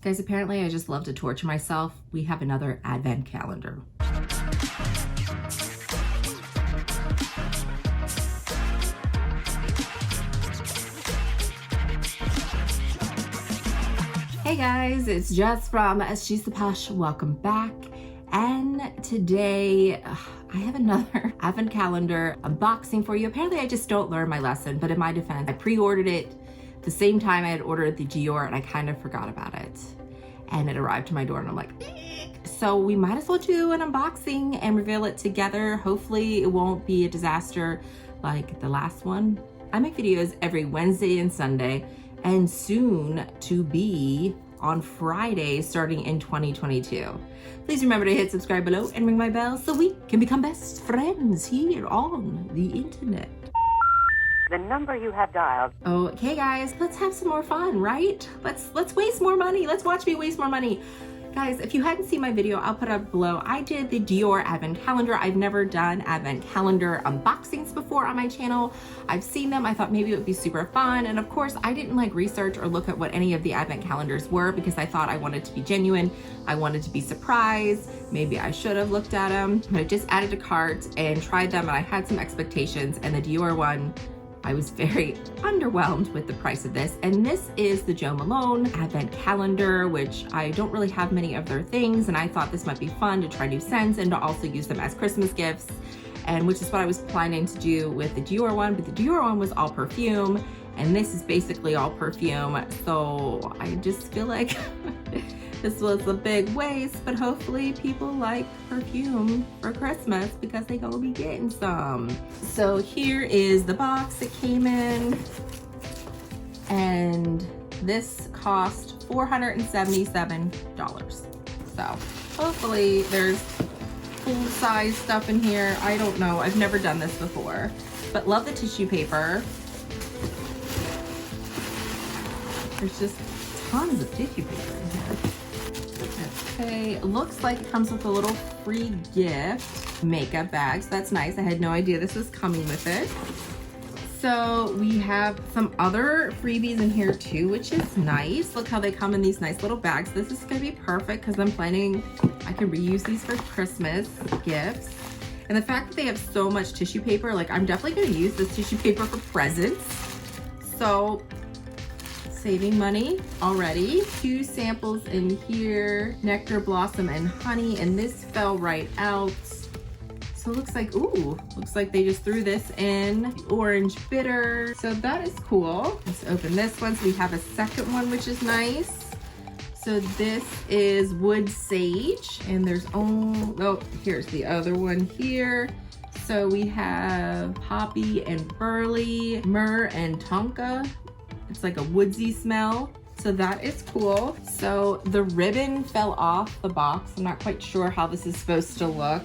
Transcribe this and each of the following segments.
Guys, apparently I just love to torture myself. We have another advent calendar. Hey guys, it's Jess from She's the Posh. Welcome back. And today I have another advent calendar unboxing for you. Apparently I just don't learn my lesson, but in my defense, I pre-ordered it the same time I had ordered the Dior and I kind of forgot about it. And it arrived to my door and I'm like, eek. So we might as well do an unboxing and reveal it together. Hopefully it won't be a disaster like the last one. I make videos every Wednesday and Sunday, and soon to be on Friday starting in 2022. Please remember to hit subscribe below and ring my bell so we can become best friends here on the internet. The number you have dialed. Okay guys, let's have some more fun, right? Let's waste more money. Let's watch me waste more money. Guys, if you hadn't seen my video, I'll put it up below. I did the Dior advent calendar. I've never done advent calendar unboxings before on my channel. I've seen them. I thought maybe it would be super fun. And of course, I didn't like research or look at what any of the advent calendars were because I thought I wanted to be genuine. I wanted to be surprised. Maybe I should have looked at them. But I just added to cart and tried them and I had some expectations, and the Dior one, I was very underwhelmed with the price of this. And this is the Jo Malone advent calendar, which I don't really have many of their things. And I thought this might be fun to try new scents and to also use them as Christmas gifts. And which is what I was planning to do with the Dior one, but the Dior one was all perfume. And this is basically all perfume. So I just feel like this was a big waste, but hopefully people like perfume for Christmas because they gonna be getting some. So here is the box it came in, and this cost $477. So hopefully there's full size stuff in here. I don't know, I've never done this before, but love the tissue paper. There's just tons of tissue paper in here. Okay, it looks like it comes with a little free gift makeup bag, so that's nice. I had no idea this was coming with it. So we have some other freebies in here too, which is nice. Look how they come in these nice little bags. This is gonna be perfect because I'm planning, I can reuse these for Christmas gifts. And the fact that they have so much tissue paper, like I'm definitely gonna use this tissue paper for presents. So saving money already. 2 samples in here, nectar, blossom, and honey, and this fell right out. So it looks like, ooh, looks like they just threw this in. Orange bitter, so that is cool. Let's open this one. So we have a second one, which is nice. So this is wood sage, and there's oh, here's the other one here. So we have poppy and burley, myrrh and tonka. It's like a woodsy smell, so that is cool. So the ribbon fell off the box. I'm not quite sure how this is supposed to look.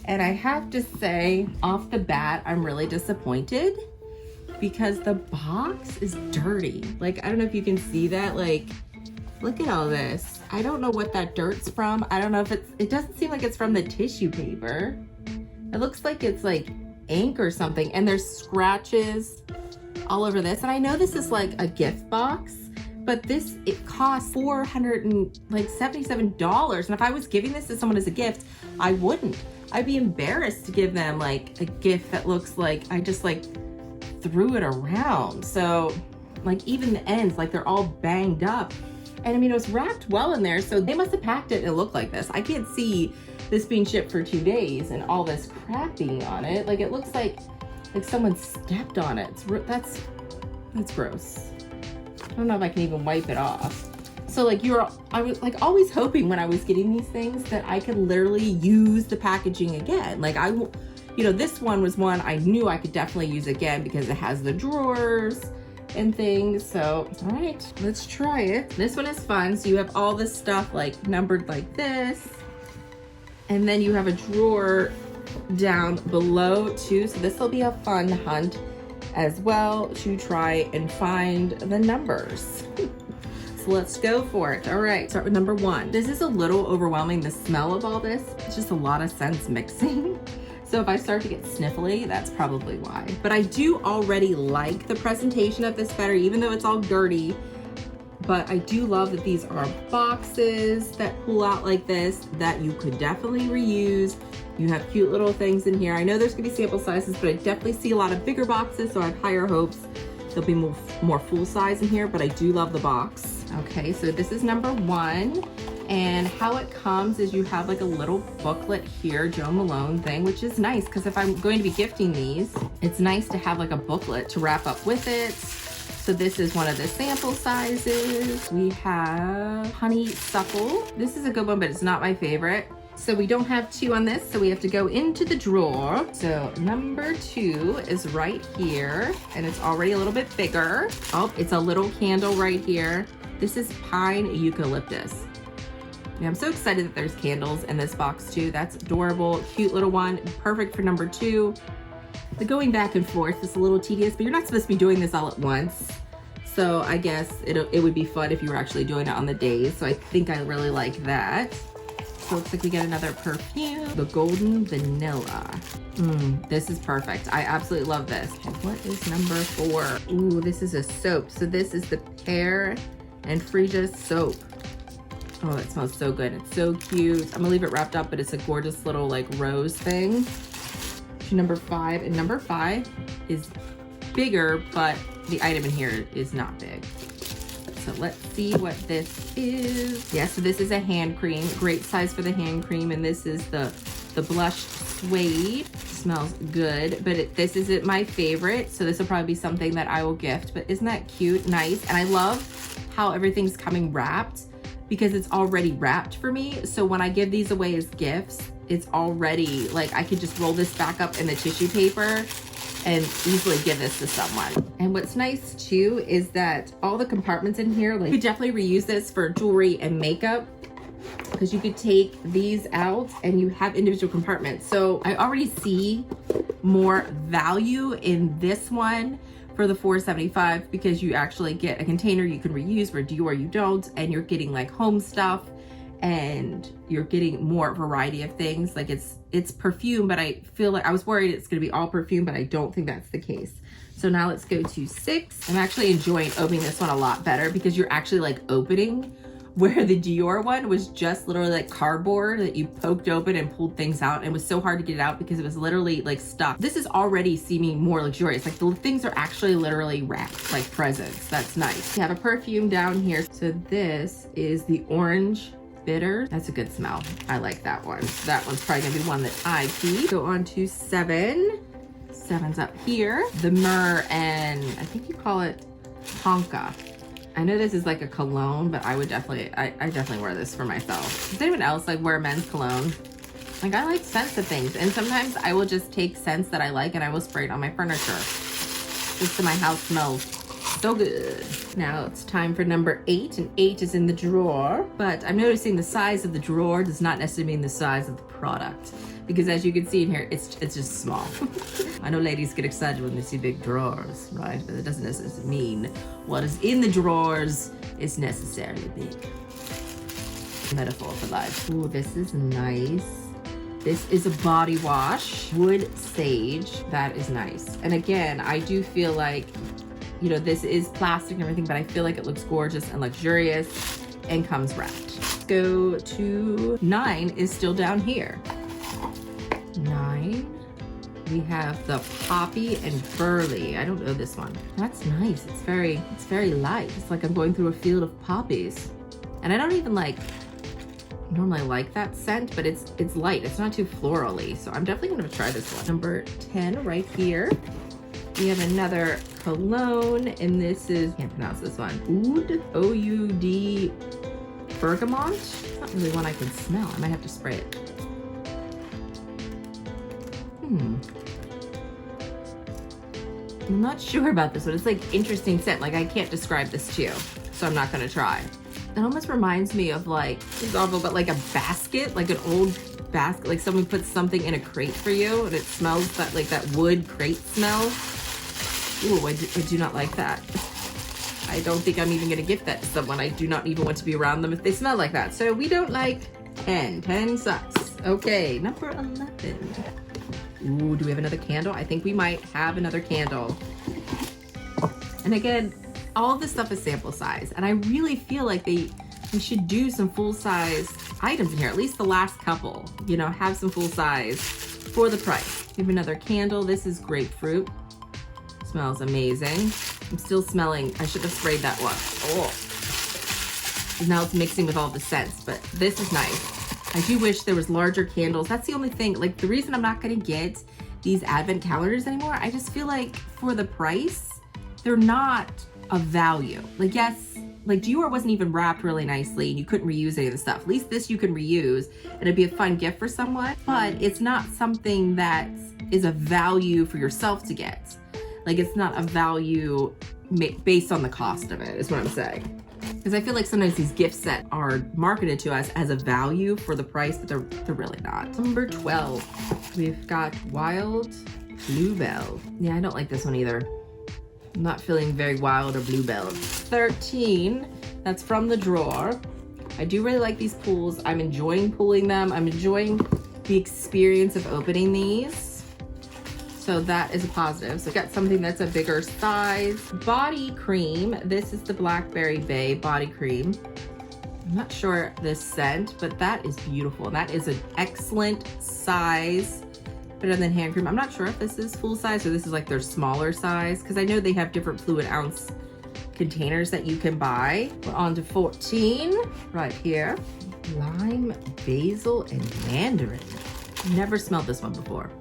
And I have to say, off the bat, I'm really disappointed because the box is dirty. Like, I don't know if you can see that. Like, look at all this. I don't know what that dirt's from. I don't know if it doesn't seem like it's from the tissue paper. It looks like it's like ink or something, and there's scratches all over this. And I know this is like a gift box, but it costs $477. And if I was giving this to someone as a gift, I wouldn't. I'd be embarrassed to give them like a gift that looks like I just like threw it around. So like even the ends, like they're all banged up. And I mean, it was wrapped well in there, so they must have packed it and it looked like this. I can't see this being shipped for 2 days and all this crap being on it. Like it looks like someone stepped on it. That's gross. I don't know if I can even wipe it off. So like I was like always hoping when I was getting these things that I could literally use the packaging again. Like this one was one I knew I could definitely use again because it has the drawers and things. So, all right, let's try it. This one is fun. So you have all this stuff like numbered like this. And then you have a drawer down below too, so this will be a fun hunt as well to try and find the numbers. So let's go for it. All right, start with number 1. This is a little overwhelming, the smell of all this. It's just a lot of scents mixing. So if I start to get sniffly, that's probably why. But I do already like the presentation of this better, even though it's all dirty. But I do love that these are boxes that pull out like this that you could definitely reuse. You have cute little things in here. I know there's gonna be sample sizes, but I definitely see a lot of bigger boxes, so I have higher hopes there'll be more full size in here, but I do love the box. Okay, so this is number 1. And how it comes is you have like a little booklet here, Joe Malone thing, which is nice because if I'm going to be gifting these, it's nice to have like a booklet to wrap up with it. So this is one of the sample sizes. We have Honeysuckle. This is a good one, but it's not my favorite. So we don't have 2 on this, so we have to go into the drawer. So number 2 is right here, and it's already a little bit bigger. Oh, it's a little candle right here. This is Pine Eucalyptus. Yeah, I'm so excited that there's candles in this box too. That's adorable, cute little one, perfect for number 2. The going back and forth is a little tedious, but you're not supposed to be doing this all at once. So I guess it would be fun if you were actually doing it on the days. So I think I really like that. So it looks like we get another perfume, the Golden Vanilla. This is perfect. I absolutely love this. Okay, what is number 4? Ooh, this is a soap. So this is the Pear and Freesia soap. Oh, it smells so good. It's so cute. I'm gonna leave it wrapped up, but it's a gorgeous little like rose thing. Number 5, and number 5 is bigger, but the item in here is not big. So let's see what this is. Yeah, so this is a hand cream. Great size for the hand cream, and this is the blush Suede. Smells good, but this isn't my favorite, so this will probably be something that I will gift. But isn't that cute? Nice. And I love how everything's coming wrapped, because it's already wrapped for me. So when I give these away as gifts, it's already like I could just roll this back up in the tissue paper and easily give this to someone. And what's nice too is that all the compartments in here, like you could definitely reuse this for jewelry and makeup, because you could take these out and you have individual compartments. So I already see more value in this one for the $4.75, because you actually get a container you can reuse where you don't, and you're getting like home stuff, and you're getting more variety of things. Like it's perfume, but I feel like I was worried it's gonna be all perfume, but I don't think that's the case. So now let's go to 6. I'm actually enjoying opening this one a lot better, because you're actually like opening, where the Dior one was just literally like cardboard that you poked open and pulled things out, and it was so hard to get it out because it was literally like stuck. This is already seeming more luxurious. Like the things are actually literally wrapped like presents. That's nice. You have a perfume down here. So this is the Orange Bitter. That's a good smell. I like that one. That one's probably gonna be one that I keep. Go on to 7. 7's up here. The Myrrh, and I think you call it Tonka. I know this is like a cologne, but I would definitely, I definitely wear this for myself. Does anyone else like wear men's cologne? Like I like scents of things, and sometimes I will just take scents that I like and I will spray it on my furniture, just so my house smells so good. Now it's time for number 8, and 8 is in the drawer, but I'm noticing the size of the drawer does not necessarily mean the size of the product, because as you can see in here, it's just small. I know ladies get excited when they see big drawers, right? But it doesn't necessarily mean what is in the drawers is necessarily big. Metaphor for life. Ooh, this is nice. This is a body wash, Wood Sage. That is nice. And again, I do feel like, you know, this is plastic and everything, but I feel like it looks gorgeous and luxurious and comes wrapped. Let's go to 9 is still down here. 9. We have the Poppy and Burley. I don't know this one. That's nice. It's very light. It's like I'm going through a field of poppies. And I don't even like normally like that scent, but it's light. It's not too florally. So I'm definitely gonna try this one. Number 10 right here. We have another cologne, and this is, can't pronounce this one. Oud, O-U-D, Bergamot. It's not really one I can smell. I might have to spray it. I'm not sure about this one. It's like interesting scent. Like I can't describe this to you, so I'm not gonna try. It almost reminds me of like, it's awful, but like a basket, like an old basket, like someone puts something in a crate for you and it smells that like that wood crate smell. Ooh, I do not like that. I don't think I'm even gonna gift that to someone. I do not even want to be around them if they smell like that. So we don't like 10. 10 sucks. Okay, number 11. Ooh, do we have another candle? I think we might have another candle. And again, all this stuff is sample size, and I really feel like we should do some full-size items in here, at least the last couple, you know, have some full size for the price. We have another candle. This is grapefruit. Smells amazing. I'm still smelling, I should have sprayed that one. Oh. Now it's mixing with all the scents, but this is nice. I do wish there was larger candles. That's the only thing, like the reason I'm not gonna get these advent calendars anymore, I just feel like for the price, they're not of value. Like yes, like Dior wasn't even wrapped really nicely and you couldn't reuse any of the stuff. At least this you can reuse and it'd be a fun gift for someone, but it's not something that is a value for yourself to get. Like it's not a value based on the cost of it, is what I'm saying. Because I feel like sometimes these gift sets are marketed to us as a value for the price, but they're really not. Number 12, we've got Wild Bluebell. Yeah, I don't like this one either. I'm not feeling very wild or Bluebell. 13, that's from the drawer. I do really like these pools. I'm enjoying pulling them. I'm enjoying the experience of opening these. So that is a positive. So I got something that's a bigger size. Body cream. This is the Blackberry Bay body cream. I'm not sure this scent, but that is beautiful. That is an excellent size. Better than hand cream. I'm not sure if this is full size or this is like their smaller size, because I know they have different fluid ounce containers that you can buy. We're on to 14 right here. Lime, basil, and mandarin. Never smelled this one before.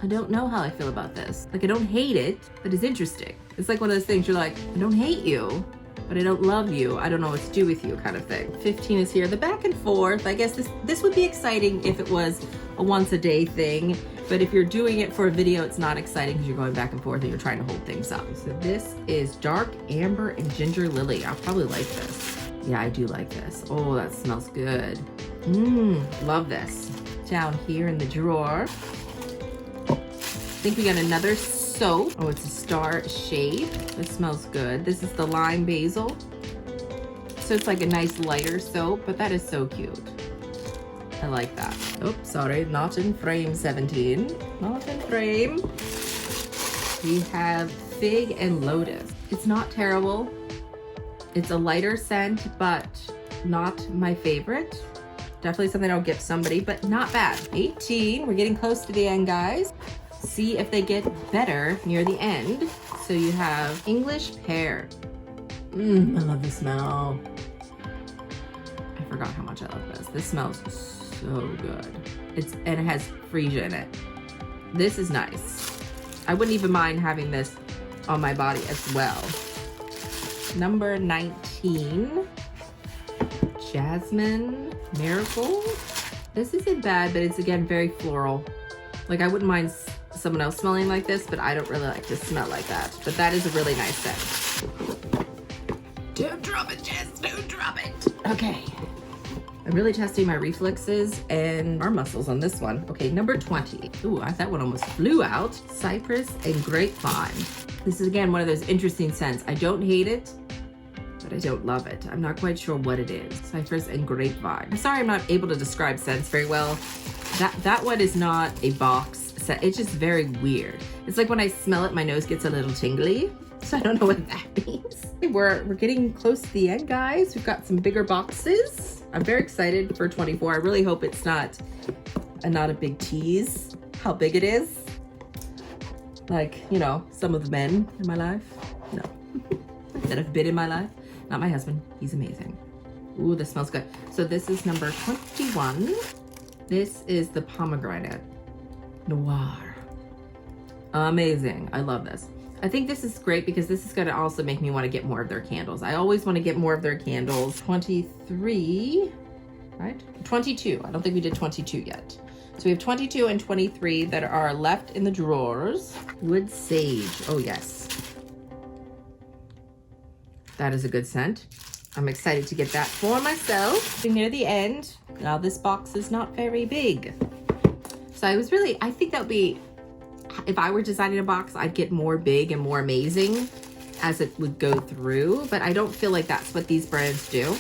I don't know how I feel about this. Like I don't hate it, but it's interesting. It's like one of those things you're like, I don't hate you, but I don't love you. I don't know what to do with you kind of thing. 15 is here. The back and forth, I guess this would be exciting if it was a once a day thing, but if you're doing it for a video, it's not exciting because you're going back and forth and you're trying to hold things up. So this is dark amber and ginger lily. I'll probably like this. Yeah, I do like this. Oh, that smells good. Love this. Down here in the drawer, I think we got another soap. Oh, it's a Star Shape. This smells good. This is the lime basil. So it's like a nice lighter soap, but that is so cute. I like that. Oh, sorry, not in frame 17. Not in frame. We have Fig and Lotus. It's not terrible. It's a lighter scent, but not my favorite. Definitely something I'll gift somebody, but not bad. 18, we're getting close to the end, guys. See if they get better near the end. So you have English pear. I love the smell. I forgot how much I love this. This smells so good. And it has freesia in it. This is nice. I wouldn't even mind having this on my body as well. Number 19, Jasmine Miracle. This isn't bad, but it's again very floral. Like I wouldn't mind someone else smelling like this, but I don't really like to smell like that. But that is a really nice scent. Don't drop it, Jess, don't drop it. Okay. I'm really testing my reflexes and arm muscles on this one. Okay, number 20. Ooh, that one almost flew out. Cypress and grapevine. This is again one of those interesting scents. I don't hate it, but I don't love it. I'm not quite sure what it is. Cypress and grapevine. I'm sorry I'm not able to describe scents very well. That one is not a box scent. It's just very weird. It's like when I smell it, my nose gets a little tingly. So I don't know what that means. We're getting close to the end, guys. We've got some bigger boxes. I'm very excited for 24. I really hope it's not a big tease how big it is. Like, you know, some of the men in my life. No. That have been in my life. Not my husband. He's amazing. Ooh, this smells good. So this is number 21. This is the pomegranate noir. Amazing. I love this. I think this is great because this is going to also make me want to get more of their candles. I always want to get more of their candles. 23, right? 22. I don't think we did 22 yet. So we have 22 and 23 that are left in the drawers. Wood sage. Oh, yes. That is a good scent. I'm excited to get that for myself. Near the end. Now this box is not very big. So I think that would be, if I were designing a box, I'd get more big and more amazing as it would go through, but I don't feel like that's what these brands do.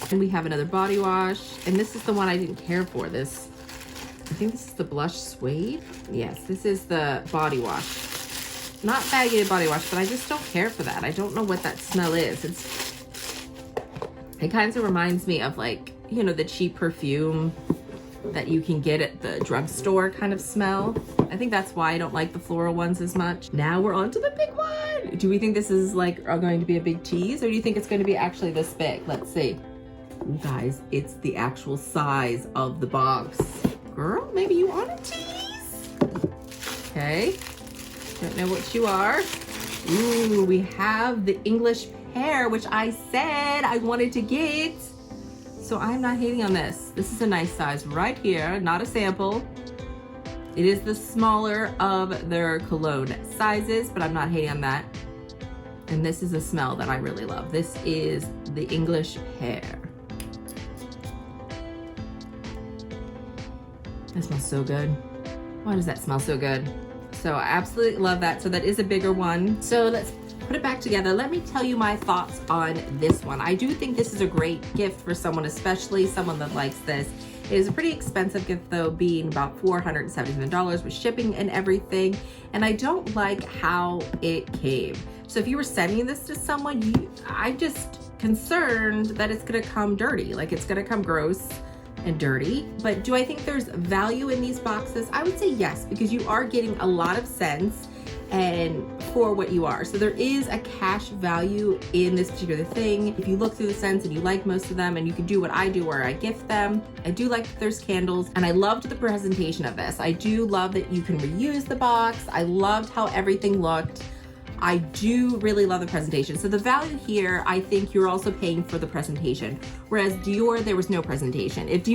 And we have another body wash, and this is the one I didn't care for. This, I think this is the Blush Suede. Yes, this is the body wash. not Bagged body wash, but I just don't care for that. I don't know what that smell is. It kind of reminds me of like, you know, the cheap perfume that you can get at the drugstore kind of smell. I think that's why I don't like the floral ones as much. Now we're on to the big one. Do we think this is like going to be a big tease, or do you think it's going to be actually this big? Let's see. You guys, it's the actual size of the box. Girl, maybe you want a tease? Okay. Don't know what you are. Ooh, we have the English pear, which I said I wanted to get. So I'm not hating on this. This is a nice size right here, not a sample. It is the smaller of their cologne sizes, but I'm not hating on that. And this is a smell that I really love. This is the English pear. That smells so good. Why does that smell so good? So I absolutely love that. So that is a bigger one. So let's put it back together. Let me tell you my thoughts on this one. I do think this is a great gift for someone, especially someone that likes this. It is a pretty expensive gift though, being about $477 with shipping and everything. And I don't like how it came. So if you were sending this to someone, I'm just concerned that it's gonna come dirty. Like it's gonna come gross and dirty. But do I think there's value in these boxes? I would say yes, because you are getting a lot of scents and for what you are. So there is a cash value in this particular thing. If you look through the scents and you like most of them, and you can do what I do where I gift them. I do like that there's candles, and I loved the presentation of this. I do love that you can reuse the box. I loved how everything looked. I do really love the presentation. So the value here, I think you're also paying for the presentation. Whereas Dior, there was no presentation. If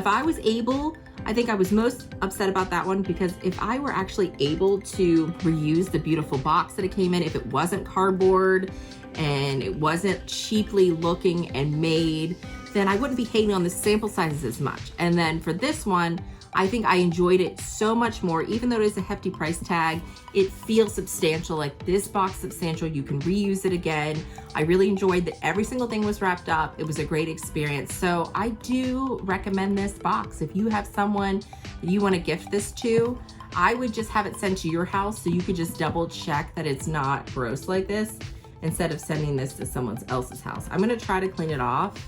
I was able, I think I was most upset about that one, because if I were actually able to reuse the beautiful box that it came in, if it wasn't cardboard and it wasn't cheaply looking and made, then I wouldn't be hating on the sample sizes as much. And then for this one, I think I enjoyed it so much more. Even though it is a hefty price tag, it feels substantial. Like this box substantial, you can reuse it again. I really enjoyed that every single thing was wrapped up. It was a great experience. So I do recommend this box. If you have someone that you want to gift this to, I would just have it sent to your house so you could just double check that it's not gross like this, instead of sending this to someone else's house. I'm gonna try to clean it off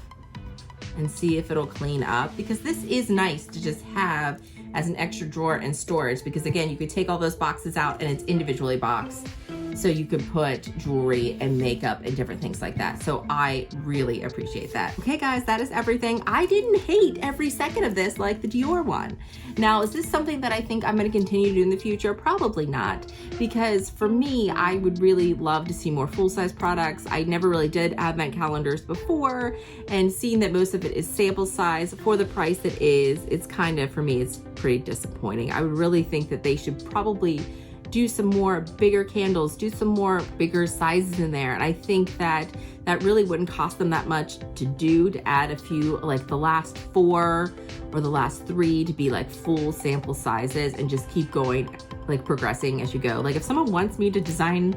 and see if it'll clean up, because this is nice to just have as an extra drawer and storage, because again, you could take all those boxes out and it's individually boxed. So you could put jewelry and makeup and different things like that. So I really appreciate that. Okay guys, that is everything. I didn't hate every second of this like the Dior one. Now, is this something that I think I'm gonna continue to do in the future? Probably not, because for me, I would really love to see more full-size products. I never really did advent calendars before, and seeing that most of it is sample size for the price it is, it's kind of, for me, it's pretty disappointing. I would really think that they should probably do some more bigger candles, do some more bigger sizes in there. And I think that that really wouldn't cost them that much to do, to add a few, like the last 4 or the last 3 to be like full sample sizes, and just keep going, like progressing as you go. Like if someone wants me to design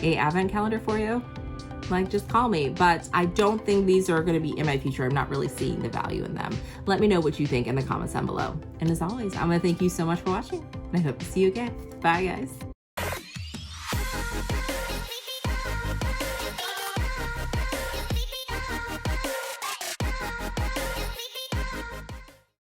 a advent calendar for you, like just call me. But I don't think these are going to be in my future. I'm not really seeing the value in them. Let me know what you think in the comments down below. And as always, I'm going to thank you so much for watching, and I hope to see you again. Bye guys.